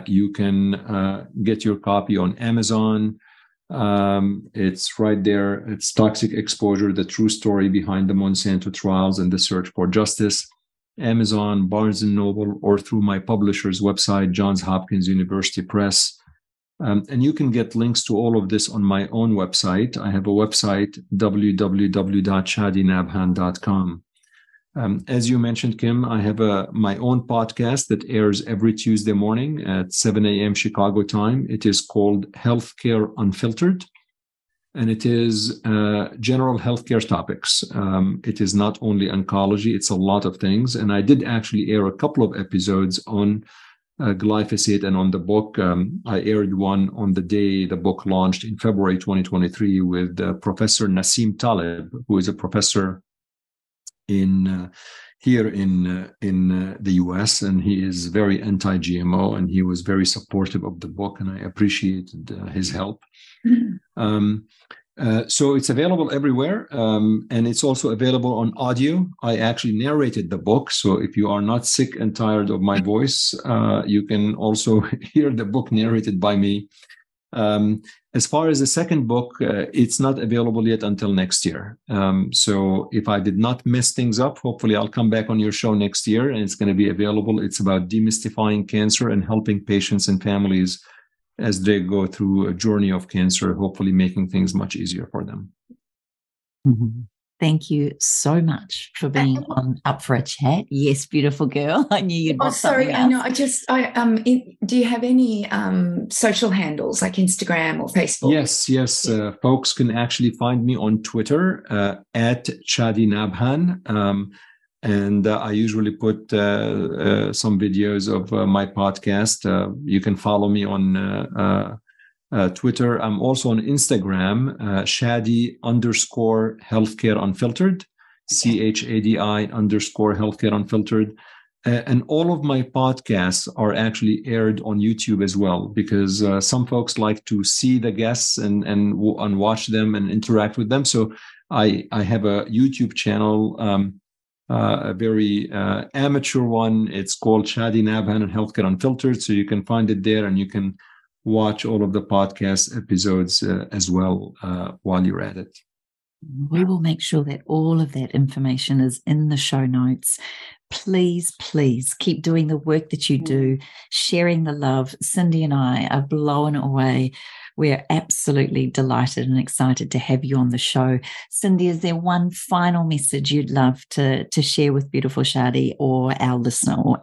You can get your copy on Amazon. It's right there. It's Toxic Exposure, the true story behind the Monsanto trials and the search for justice. Amazon, Barnes & Noble, or through my publisher's website, Johns Hopkins University Press. And you can get links to all of this on my own website. I have a website, www.chadinabhan.com. As you mentioned, Kim, I have my own podcast that airs every Tuesday morning at 7 a.m. Chicago time. It is called Healthcare Unfiltered, and it is general healthcare topics. It is not only oncology, it's a lot of things. And I did actually air a couple of episodes on glyphosate and on the book. I aired one on the day the book launched in February 2023 with Professor Nassim Taleb, who is a professor here in the US, and he is very anti-GMO, and he was very supportive of the book, and I appreciated his help. So it's available everywhere, and it's also available on audio. I actually narrated the book, so if you are not sick and tired of my voice, you can also hear the book narrated by me. As far as the second book, it's not available yet until next year. So if I did not mess things up, hopefully I'll come back on your show next year, and it's going to be available. It's about demystifying cancer and helping patients and families as they go through a journey of cancer, hopefully making things much easier for them. Mm-hmm. Thank you so much for being up for a chat. Yes, beautiful girl. I knew you'd want something else. Do you have any social handles like Instagram or Facebook? Yes. Folks can actually find me on Twitter at Chadi Nabhan. And I usually put some videos of my podcast. You can follow me on Twitter. I'm also on Instagram, Chadi_Healthcare Unfiltered, CHADI_Healthcare Unfiltered. And all of my podcasts are actually aired on YouTube as well, because some folks like to see the guests and watch them and interact with them. So I have a YouTube channel, a very amateur one. It's called Chadi Nabhan and Healthcare Unfiltered. So you can find it there, and you can watch all of the podcast episodes as well while you're at it. We will make sure that all of that information is in the show notes. Please keep doing the work that you do, sharing the love. Cyndi and I are blown away. We're absolutely delighted and excited to have you on the show. Cyndi, is there one final message you'd love to share with beautiful Chadi or our listener?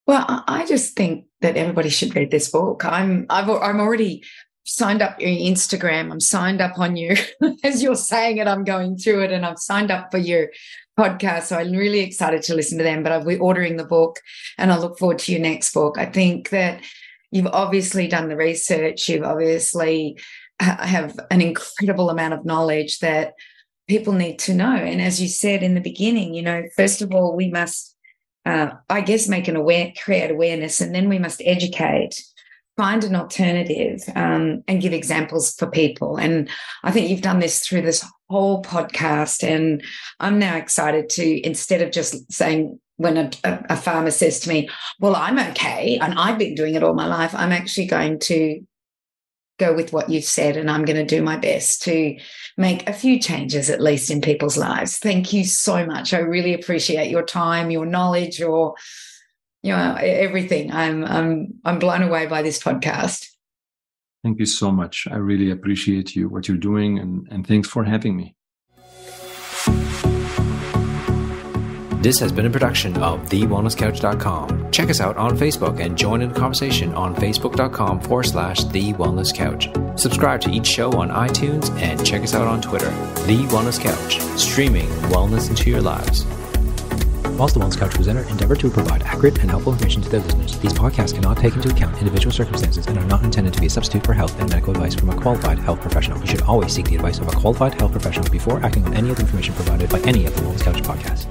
Well, I just think that everybody should read this book. I'm already signed up your Instagram. I'm signed up on you as you're saying it. I'm going through it, and I've signed up for your podcast. So I'm really excited to listen to them. But I'll be ordering the book, and I look forward to your next book. I think that you've obviously done the research. You've obviously have an incredible amount of knowledge that people need to know. And as you said in the beginning, first of all, we must, create awareness, and then we must educate, find an alternative, and give examples for people. And I think you've done this through this whole podcast, and I'm now excited to, instead of just saying, when a farmer says to me, well, I'm okay, and I've been doing it all my life, I'm actually going to go with what you've said, and I'm going to do my best to make a few changes, at least in people's lives. Thank you so much. I really appreciate your time, your knowledge, everything. I'm blown away by this podcast. Thank you so much. I really appreciate what you're doing, and thanks for having me. This has been a production of TheWellnessCouch.com. Check us out on Facebook and join in the conversation on Facebook.com/TheWellnessCouch. Subscribe to each show on iTunes and check us out on Twitter. The Wellness Couch, streaming wellness into your lives. Whilst the Wellness Couch presenter endeavor to provide accurate and helpful information to their listeners, these podcasts cannot take into account individual circumstances and are not intended to be a substitute for health and medical advice from a qualified health professional. You should always seek the advice of a qualified health professional before acting on any of the information provided by any of the Wellness Couch podcasts.